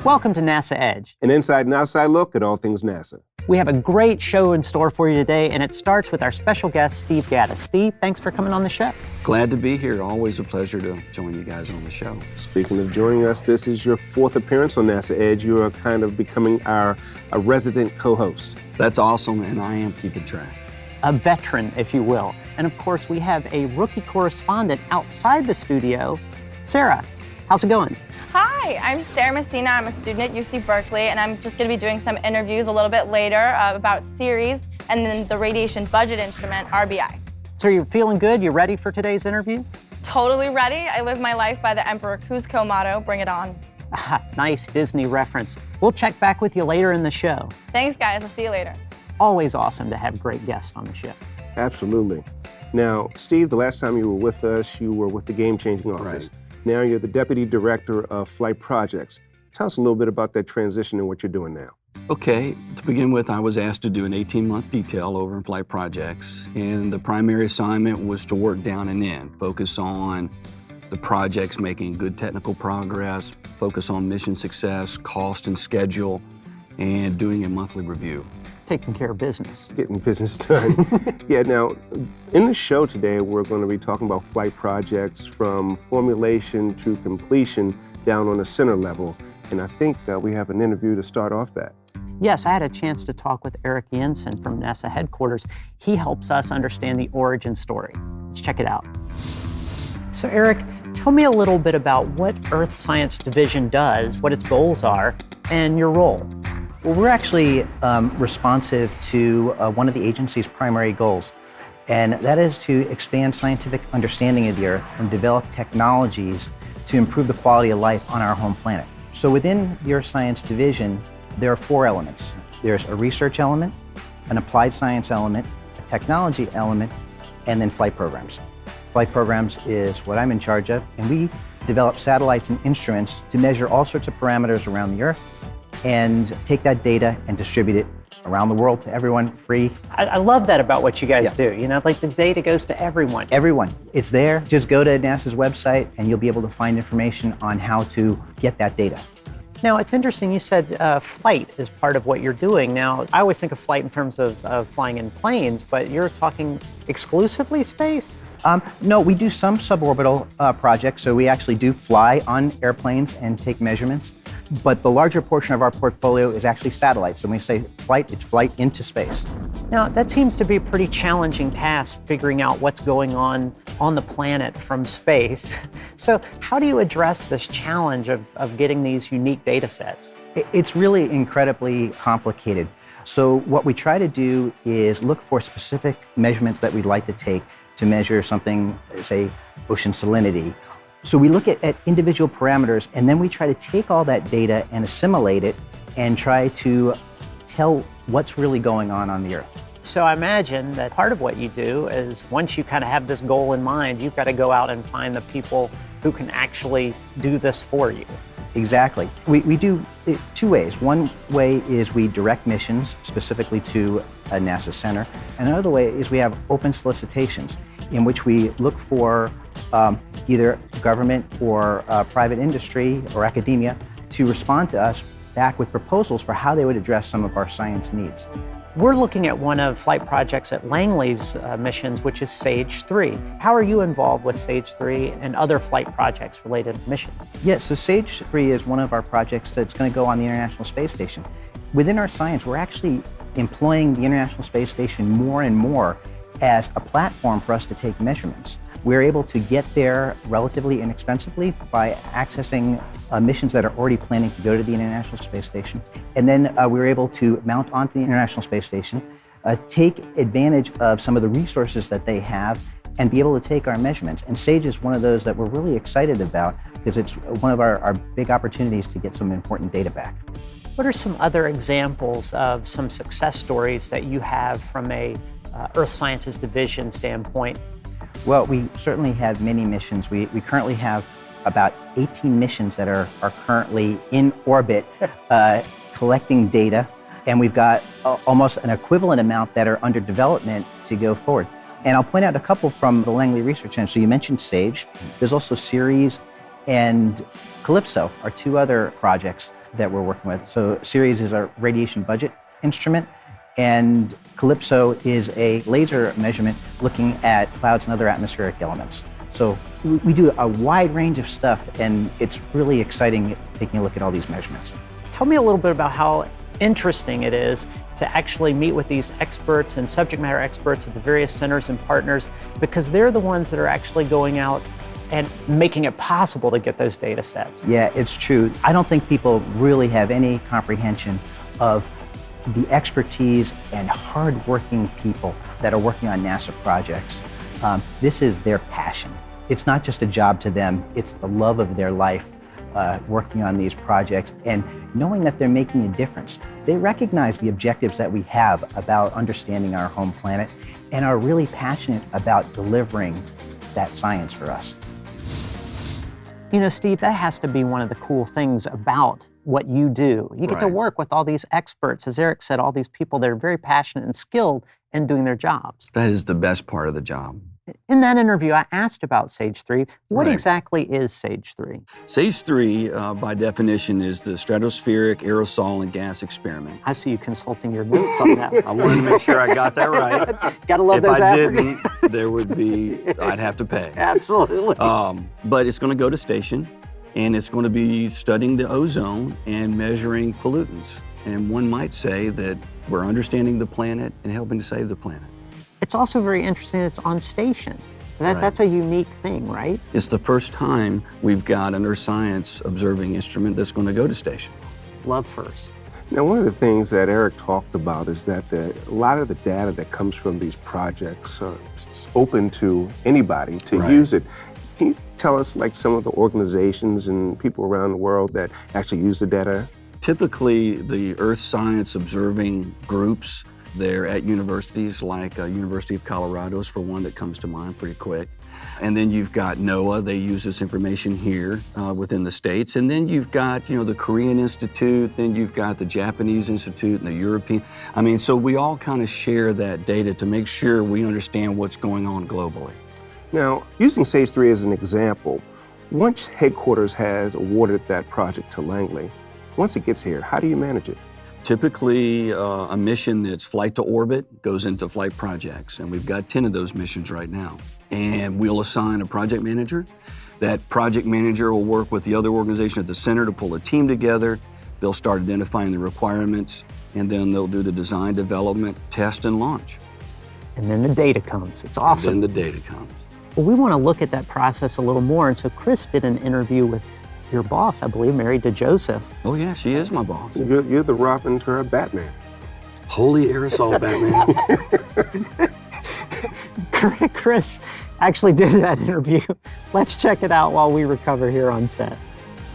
Welcome to NASA Edge. An inside and outside look at all things NASA. We have a great show in store for you today, and it starts with our special guest, Steve Gaddis. Steve, thanks for coming on the show. Glad to be here. Always a pleasure to join you guys on the show. Speaking of joining us, this is your fourth appearance on NASA Edge. You are kind of becoming a resident co-host. That's awesome, and I am keeping track. A veteran, if you will. And of course, we have a rookie correspondent outside the studio. Sarah, how's it going? Hi, I'm Sarah Messina. I'm a student at UC Berkeley, and I'm just going to be doing some interviews a little bit later about Ceres and then the Radiation Budget Instrument, RBI. So you're feeling good? You ready for today's interview? Totally ready. I live my life by the Emperor Kuzco motto, bring it on. Nice Disney reference. We'll check back with you later in the show. Thanks, guys. I'll see you later. Always awesome to have great guests on the show. Absolutely. Now, Steve, the last time you were with us, you were with the Game Changing Office. Right. Now you're the Deputy Director of Flight Projects. Tell us a little bit about that transition and what you're doing now. Okay, to begin with, I was asked to do an 18-month detail over in Flight Projects, and the primary assignment was to work down and in, focus on the projects making good technical progress, focus on mission success, cost and schedule, and doing a monthly review. Taking care of business. Getting business done. Yeah, now, in the show today, we're going to be talking about flight projects from formulation to completion down on a center level. And I think we have an interview to start off that. Yes, I had a chance to talk with Eric Jensen from NASA headquarters. He helps us understand the origin story. Let's check it out. So Eric, tell me a little bit about what Earth Science Division does, what its goals are, and your role. Well, we're actually responsive to one of the agency's primary goals, and that is to expand scientific understanding of the Earth and develop technologies to improve the quality of life on our home planet. So within the Earth Science Division, there are four elements. There's a research element, an applied science element, a technology element, and then flight programs. Flight programs is what I'm in charge of, and we develop satellites and instruments to measure all sorts of parameters around the Earth and take that data and distribute it around the world to everyone free. I love that about what you guys do. You know, like the data goes to everyone. Everyone. It's there. Just go to NASA's website and you'll be able to find information on how to get that data. Now, it's interesting you said flight is part of what you're doing. Now, I always think of flight in terms of flying in planes, but you're talking exclusively space? No, we do some suborbital projects, so we actually do fly on airplanes and take measurements. But the larger portion of our portfolio is actually satellites. When we say flight, it's flight into space. Now, that seems to be a pretty challenging task, figuring out what's going on the planet from space. So how do you address this challenge of getting these unique data sets? It's really incredibly complicated. So what we try to do is look for specific measurements that we'd like to take to measure something, say, ocean salinity. So we look at individual parameters, and then we try to take all that data and assimilate it and try to tell what's really going on the Earth. So I imagine that part of what you do is once you kind of have this goal in mind, you've got to go out and find the people who can actually do this for you. Exactly. We do it two ways. One way is we direct missions specifically to a NASA center. And another way is we have open solicitations in which we look for either government or private industry or academia to respond to us back with proposals for how they would address some of our science needs. We're looking at one of flight projects at Langley's missions, which is SAGE 3. How are you involved with SAGE 3 and other flight projects related to missions? Yes, so SAGE 3 is one of our projects that's going to go on the International Space Station. Within our science, we're actually employing the International Space Station more and more as a platform for us to take measurements. We're able to get there relatively inexpensively by accessing missions that are already planning to go to the International Space Station. And then we're able to mount onto the International Space Station, take advantage of some of the resources that they have, and be able to take our measurements. And SAGE is one of those that we're really excited about because it's one of our big opportunities to get some important data back. What are some other examples of some success stories that you have from a Earth Sciences Division standpoint? Well, we certainly have many missions. We currently have about 18 missions that are currently in orbit collecting data, and we've got almost an equivalent amount that are under development to go forward. And I'll point out a couple from the Langley Research Center. So you mentioned SAGE. There's also Ceres and Calypso are two other projects that we're working with. So Ceres is our radiation budget instrument, and Calypso is a laser measurement looking at clouds and other atmospheric elements. So we do a wide range of stuff, and it's really exciting taking a look at all these measurements. Tell me a little bit about how interesting it is to actually meet with these experts and subject matter experts at the various centers and partners, because they're the ones that are actually going out and making it possible to get those data sets. Yeah, it's true. I don't think people really have any comprehension of the expertise and hardworking people that are working on NASA projects. This is their passion. It's not just a job to them, it's the love of their life working on these projects and knowing that they're making a difference. They recognize the objectives that we have about understanding our home planet and are really passionate about delivering that science for us. You know, Steve, that has to be one of the cool things about what you do. You get to Right. work with all these experts, as Eric said, all these people that are very passionate and skilled in doing their jobs. That is the best part of the job. In that interview, I asked about SAGE 3. What Right. exactly is SAGE 3? SAGE 3, by definition, is the stratospheric aerosol and gas experiment. I see you consulting your notes on that. I wanted to make sure I got that right. Gotta love If those I acronyms. didn't, there would be, I'd have to pay. Absolutely. But it's going to go to station, and it's going to be studying the ozone and measuring pollutants. And one might say that we're understanding the planet and helping to save the planet. It's also very interesting it's on station. Right. That's a unique thing, right? It's the first time we've got an Earth science observing instrument that's going to go to station. Love first. Now, one of the things that Eric talked about is that a lot of the data that comes from these projects is open to anybody to Right. use it. Can you tell us like some of the organizations and people around the world that actually use the data? Typically, the Earth science observing groups, they're at universities like University of Colorado is for one that comes to mind pretty quick. And then you've got NOAA, they use this information here within the States. And then you've got, the Korean Institute, then you've got the Japanese Institute and the European. I mean, so we all kind of share that data to make sure we understand what's going on globally. Now, using SAGE 3 as an example, once headquarters has awarded that project to Langley, once it gets here, how do you manage it? Typically, a mission that's flight to orbit goes into flight projects, and we've got 10 of those missions right now. And we'll assign a project manager. That project manager will work with the other organization at the center to pull a team together. They'll start identifying the requirements, and then they'll do the design, development, test, and launch. And then the data comes. It's awesome. And then the data comes. Well, we want to look at that process a little more. And so Chris did an interview with your boss, I believe, married to Joseph. Oh yeah, she is my boss. You're the Robin to her Batman. Holy aerosol Batman. Chris actually did that interview. Let's check it out while we recover here on set.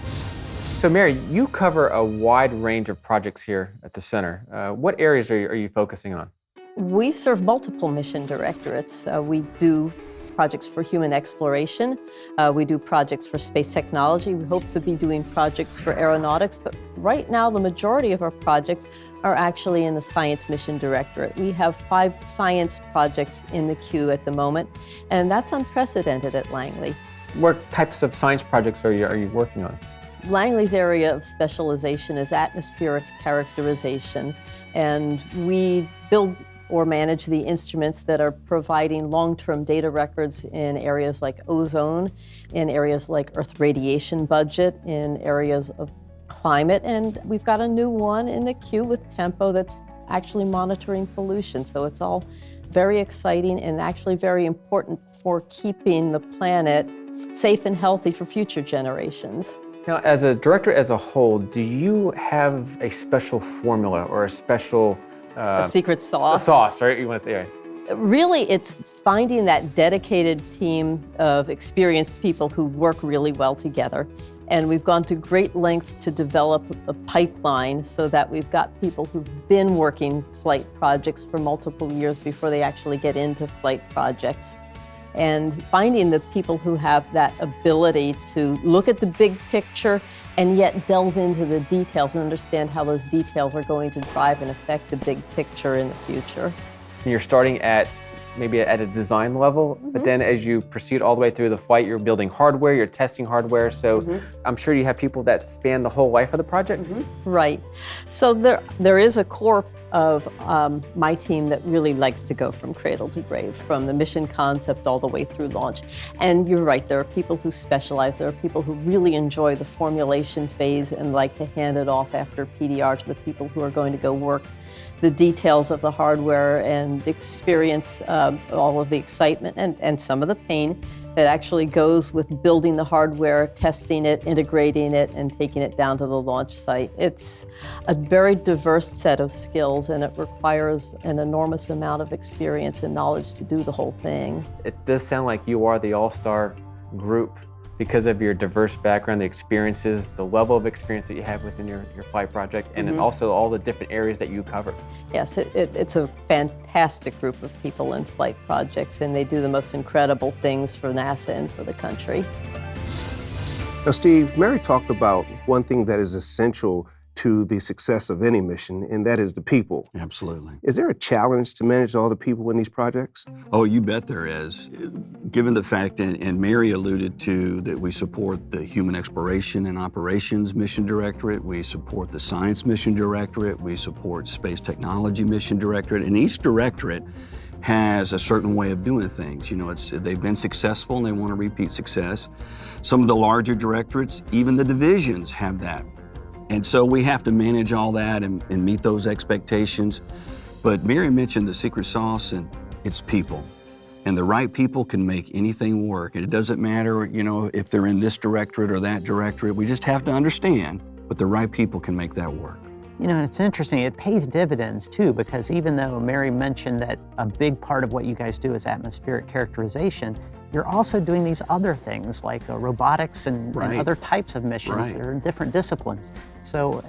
So Mary, you cover a wide range of projects here at the center. What areas are you focusing on? We serve multiple mission directorates. We do projects for human exploration. We do projects for space technology. We hope to be doing projects for aeronautics, but right now the majority of our projects are actually in the Science Mission Directorate. We have 5 science projects in the queue at the moment, and that's unprecedented at Langley. What types of science projects are you working on? Langley's area of specialization is atmospheric characterization, and we build or manage the instruments that are providing long-term data records in areas like ozone, in areas like Earth radiation budget, in areas of climate, and we've got a new one in the queue with Tempo that's actually monitoring pollution. So it's all very exciting and actually very important for keeping the planet safe and healthy for future generations. Now, as a director as a whole, do you have a special formula or a special A secret sauce. sauce, right? You want to say, right? Really, it's finding that dedicated team of experienced people who work really well together. And we've gone to great lengths to develop a pipeline so that we've got people who've been working flight projects for multiple years before they actually get into flight projects. And finding the people who have that ability to look at the big picture and yet delve into the details and understand how those details are going to drive and affect the big picture in the future. And you're starting at maybe at a design level, but then as you proceed all the way through the flight, you're building hardware, you're testing hardware. So I'm sure you have people that span the whole life of the project. Right. So there is a core of my team that really likes to go from cradle to grave, from the mission concept all the way through launch. And you're right, there are people who specialize. There are people who really enjoy the formulation phase and like to hand it off after PDR to the people who are going to go work the details of the hardware and experience all of the excitement and some of the pain that actually goes with building the hardware, testing it, integrating it, and taking it down to the launch site. It's a very diverse set of skills, and it requires an enormous amount of experience and knowledge to do the whole thing. It does sound like you are the all-star group because of your diverse background, the experiences, the level of experience that you have within your flight project, and then also all the different areas that you cover. Yes, it's a fantastic group of people in flight projects, and they do the most incredible things for NASA and for the country. Now, Steve, Mary talked about one thing that is essential to the success of any mission, and that is the people. Absolutely. Is there a challenge to manage all the people in these projects? Oh, you bet there is. Given the fact, and Mary alluded to, that we support the Human Exploration and Operations Mission Directorate, we support the Science Mission Directorate, we support Space Technology Mission Directorate, and each directorate has a certain way of doing things. You know, they've been successful and they want to repeat success. Some of the larger directorates, even the divisions, have that. And so we have to manage all that and meet those expectations. But Mary mentioned the secret sauce, and it's people. And the right people can make anything work. And it doesn't matter, you know, if they're in this directorate or that directorate. We just have to understand, but the right people can make that work. You know, and it's interesting, it pays dividends too, because even though Mary mentioned that a big part of what you guys do is atmospheric characterization, you're also doing these other things like robotics and other types of missions that are in different disciplines. So,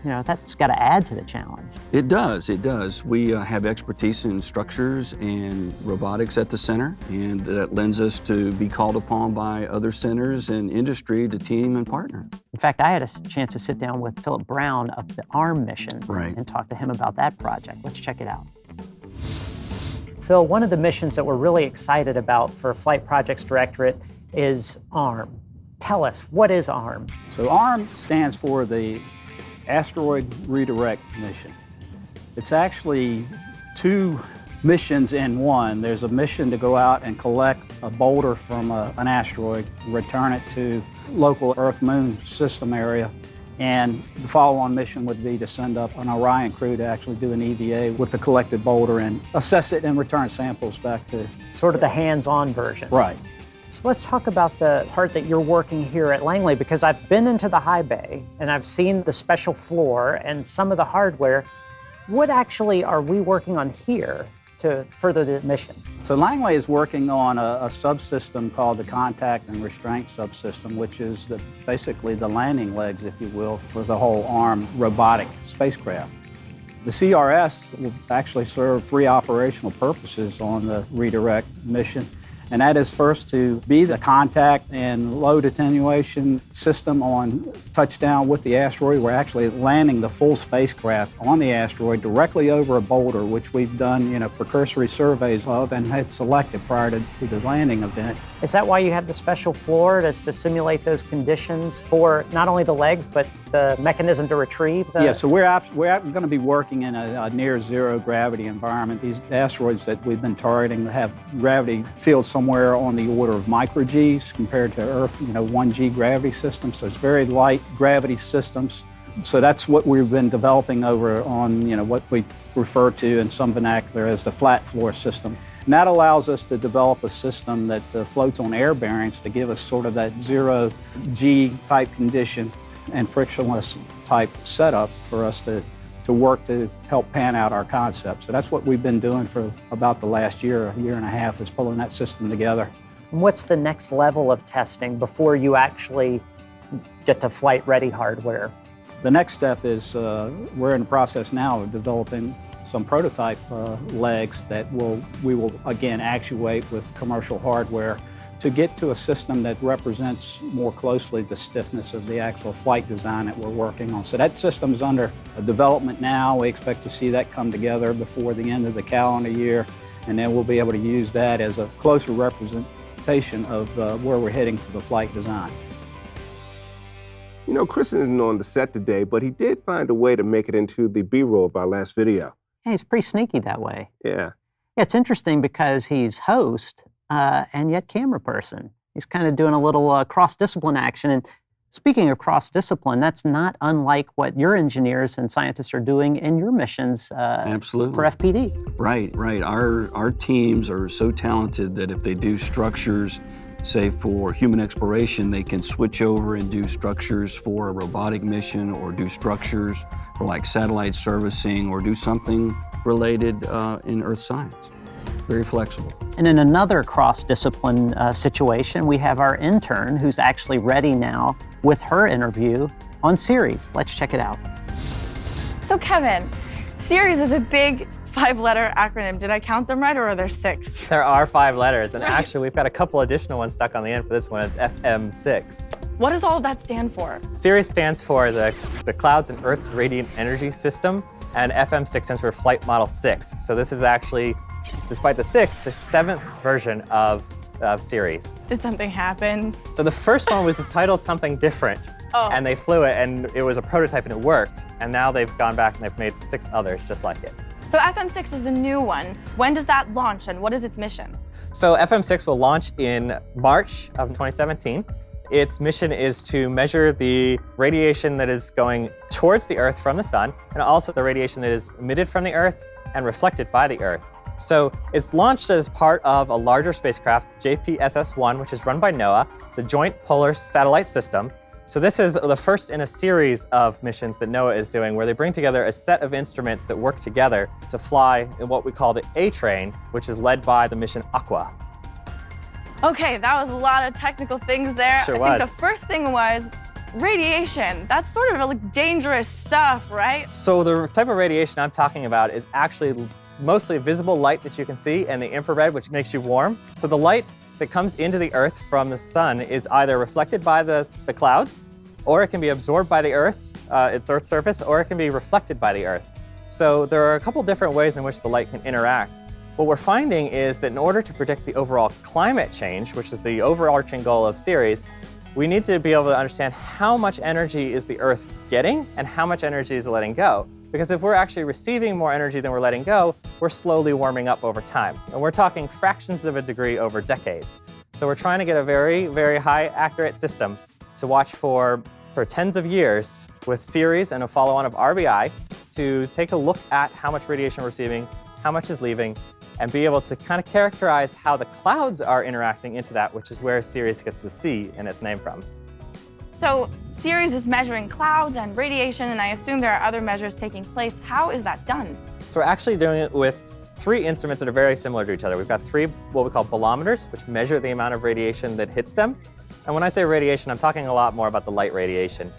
you know, that's got to add to the challenge. It does, it does. We have expertise in structures and robotics at the center, and that lends us to be called upon by other centers and industry to team and partner. In fact, I had a chance to sit down with Philip Brown of the ARM mission and talk to him about that project. Let's check it out. Phil, one of the missions that we're really excited about for Flight Projects Directorate is ARM. Tell us, what is ARM? So ARM stands for the Asteroid Redirect Mission. It's actually two missions in one. There's a mission to go out and collect a boulder from an asteroid, return it to local Earth-Moon system area, and the follow-on mission would be to send up an Orion crew to actually do an EVA with the collected boulder and assess it and return samples back to... Sort of the hands-on version. Right. So let's talk about the part that you're working here at Langley, because I've been into the high bay and I've seen the special floor and some of the hardware. What actually are we working on here to further the mission? So Langley is working on a subsystem called the Contact and Restraint Subsystem, which is basically the landing legs, if you will, for the whole ARM robotic spacecraft. The CRS will actually serve three operational purposes on the redirect mission. And that is first to be the contact and load attenuation system on touchdown with the asteroid. We're actually landing the full spacecraft on the asteroid directly over a boulder, which we've done, precursory surveys of and had selected prior to the landing event. Is that why you have the special floor, to simulate those conditions for not only the legs, but the mechanism to retrieve? Yeah, so we're going to be working in a near zero gravity environment. These asteroids that we've been targeting have gravity fields somewhere on the order of micro-Gs compared to Earth, 1G gravity systems. So it's very light gravity systems. So that's what we've been developing over on, what we refer to in some vernacular as the flat floor system. And that allows us to develop a system that floats on air bearings to give us sort of that zero G type condition and frictionless type setup for us to work to help pan out our concept. So that's what we've been doing for about the last year and a half, is pulling that system together. What's the next level of testing before you actually get to flight-ready hardware? The next step is we're in the process now of developing some prototype legs that we will again actuate with commercial hardware to get to a system that represents more closely the stiffness of the actual flight design that we're working on. So that system is under development now. We expect to see that come together before the end of the calendar year. and then we'll be able to use that as a closer representation of where we're heading for the flight design. You know, Chris isn't on the set today, but he did find a way to make it into the B-roll of our last video. Hey, he's pretty sneaky that way. Yeah. Yeah, it's interesting because he's host and yet camera person. He's kind of doing a little cross-discipline action. And speaking of cross-discipline, that's not unlike what your engineers and scientists are doing in your missions Absolutely. for FPD. Right. Our teams are so talented that if they do structures, say for human exploration, they can switch over and do structures for a robotic mission or do structures for like satellite servicing or do something related in Earth science. Very flexible. And in another cross-discipline situation, we have our intern who's actually ready now with her interview on Ceres. Let's check it out. So Kevin, Ceres is a big 5-letter acronym. Did I count them right, or are there 6? There are 5 letters, and actually we've got a couple additional ones stuck on the end for this one. It's FM6. What does all of that stand for? Ceres stands for the Clouds and Earth's Radiant Energy System, and FM6 stands for Flight Model 6. So this is actually, despite the 6th, the 7th version of Ceres. Did something happen? So the first one was titled something different, and they flew it, and it was a prototype, and it worked. And now they've gone back and they've made 6 others just like it. So FM6 is the new one. When does that launch, and what is its mission? So FM6 will launch in March of 2017. Its mission is to measure the radiation that is going towards the Earth from the sun, and also the radiation that is emitted from the Earth and reflected by the Earth. So it's launched as part of a larger spacecraft, JPSS-1, which is run by NOAA. It's a joint polar satellite system. So this is the first in a series of missions that NOAA is doing, where they bring together a set of instruments that work together to fly in what we call the A-Train, which is led by the mission Aqua. Okay, that was a lot of technical things there. Sure I think was. the first thing was radiation. That's sort of like dangerous stuff, right? So the type of radiation I'm talking about is actually mostly visible light that you can see, and the infrared, which makes you warm. So the light that comes into the Earth from the sun is either reflected by the clouds, or it can be absorbed by the Earth, its Earth's surface, or it can be reflected by the Earth. So there are a couple different ways in which the light can interact. What we're finding is that in order to predict the overall climate change, which is the overarching goal of Ceres, we need to be able to understand how much energy is the Earth getting and how much energy is it letting go. Because if we're actually receiving more energy than we're letting go, we're slowly warming up over time. And we're talking fractions of a degree over decades. So we're trying to get a very, very high accurate system to watch for tens of years with Ceres and a follow-on of RBI to take a look at how much radiation we're receiving, how much is leaving, and be able to kind of characterize how the clouds are interacting into that, which is where Ceres gets the C in its name from. So Ceres is measuring clouds and radiation, and I assume there are other measures taking place. How is that done? So we're actually doing it with 3 instruments that are very similar to each other. We've got 3 what we call bolometers, which measure the amount of radiation that hits them. And when I say radiation, I'm talking a lot more about the light radiation.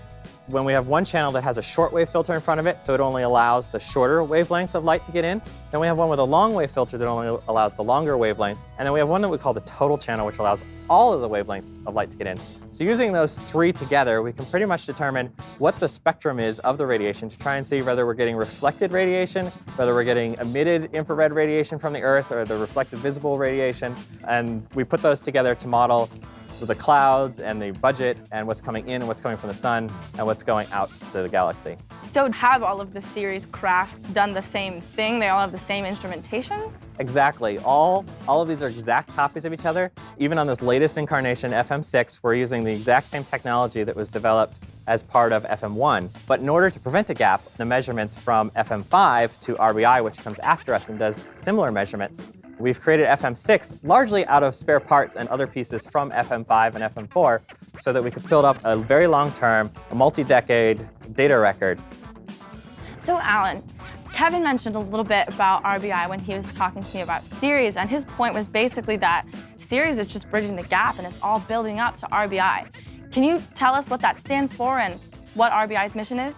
When we have one channel that has a shortwave filter in front of it, so it only allows the shorter wavelengths of light to get in. Then we have one with a long wave filter that only allows the longer wavelengths. And then we have one that we call the total channel, which allows all of the wavelengths of light to get in. So using those 3 together, we can pretty much determine what the spectrum is of the radiation to try and see whether we're getting reflected radiation, whether we're getting emitted infrared radiation from the Earth, or the reflected visible radiation. And we put those together to model the clouds and the budget and what's coming in and what's coming from the sun and what's going out to the galaxy. So have all of the Ceres crafts done the same thing? They all have the same instrumentation? Exactly. All of these are exact copies of each other. Even on this latest incarnation, FM6, we're using the exact same technology that was developed as part of FM1. But in order to prevent a gap, the measurements from FM5 to RBI, which comes after us and does similar measurements, we've created FM6 largely out of spare parts and other pieces from FM5 and FM4 so that we could build up a very long-term, multi-decade data record. So Alan, Kevin mentioned a little bit about RBI when he was talking to me about Ceres, and his point was basically that Ceres is just bridging the gap and it's all building up to RBI. Can you tell us what that stands for and what RBI's mission is?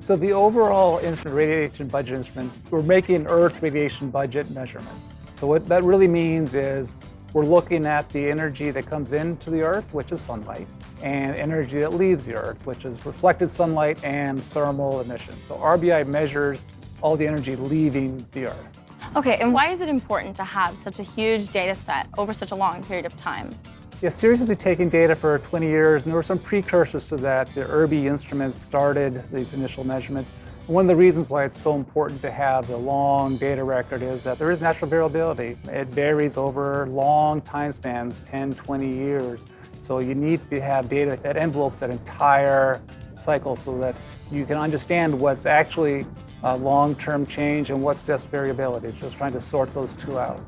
So the overall instrument radiation budget instrument, we're making Earth radiation budget measurements. So what that really means is we're looking at the energy that comes into the Earth, which is sunlight, and energy that leaves the Earth, which is reflected sunlight and thermal emission. So RBI measures all the energy leaving the Earth. Okay, and why is it important to have such a huge data set over such a long period of time? Yeah, Ceres has been taking data for 20 years, and there were some precursors to that. The IRBI instruments started these initial measurements. And one of the reasons why it's so important to have the long data record is that there is natural variability. It varies over long time spans, 10, 20 years. So you need to have data that envelopes that entire cycle so that you can understand what's actually long-term change and what's just variability. Just trying to sort those two out.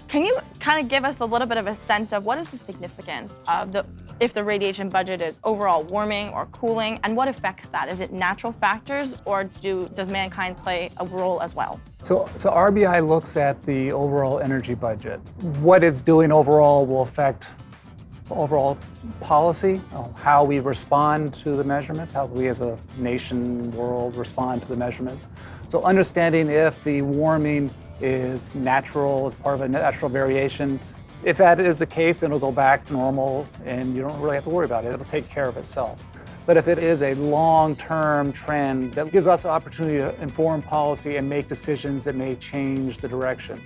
Can you kind of give us a little bit of a sense of what is the significance of if the radiation budget is overall warming or cooling, and what affects that? Is it natural factors, or does mankind play a role as well? So RBI looks at the overall energy budget. What it's doing overall will affect overall policy, how we respond to the measurements, how we as a nation, world respond to the measurements. So understanding if the warming is natural, as part of a natural variation. If that is the case, then it'll go back to normal and you don't really have to worry about it. It'll take care of itself. But if it is a long-term trend, that gives us an opportunity to inform policy and make decisions that may change the direction.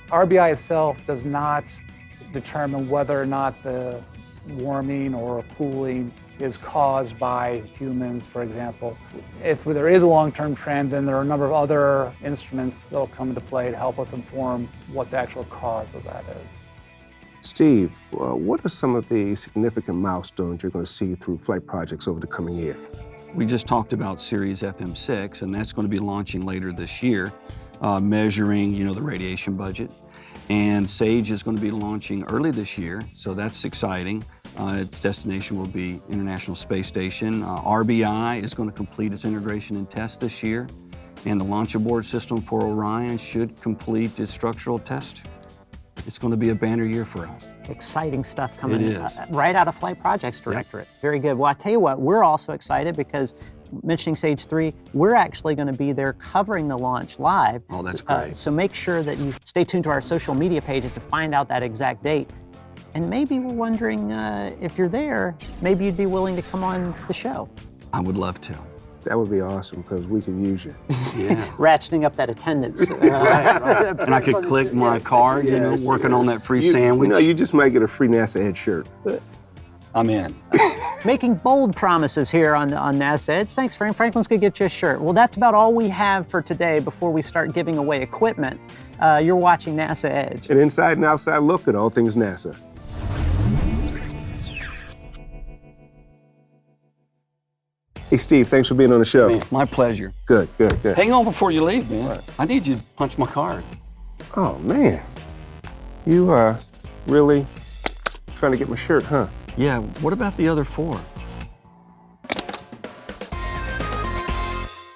RBI itself does not determine whether or not the warming or cooling is caused by humans, for example. If there is a long-term trend, then there are a number of other instruments that will come into play to help us inform what the actual cause of that is. Steve, what are some of the significant milestones you're going to see through flight projects over the coming year? We just talked about Ceres FM6, and that's going to be launching later this year, measuring, the radiation budget. And SAGE is going to be launching early this year, so that's exciting. Its destination will be International Space Station. RBI is going to complete its integration and test this year, and the launch abort system for Orion should complete its structural test. It's going to be a banner year for us. Exciting stuff coming It is. Right out of Flight Projects Directorate. Yep. Very good. Well, I tell you what, we're also excited because mentioning SAGE 3, we're actually going to be there covering the launch live. Oh, that's great. So make sure that you stay tuned to our social media pages to find out that exact date. And maybe we're wondering if you're there, maybe you'd be willing to come on the show. I would love to. That would be awesome because we could use you. Yeah. Ratcheting up that attendance. Right. And I could click my card, working on that free sandwich. You just might get a free NASA Edge shirt. I'm in. Making bold promises here on NASA Edge. Thanks, Frank. Franklin's gonna get you a shirt. Well, that's about all we have for today before we start giving away equipment. You're watching NASA Edge. An inside and outside look at all things NASA. Hey, Steve, thanks for being on the show. Man, my pleasure. Good. Hang on before you leave, man. What? I need you to punch my card. Oh, man. You really trying to get my shirt, huh? Yeah, what about the other 4?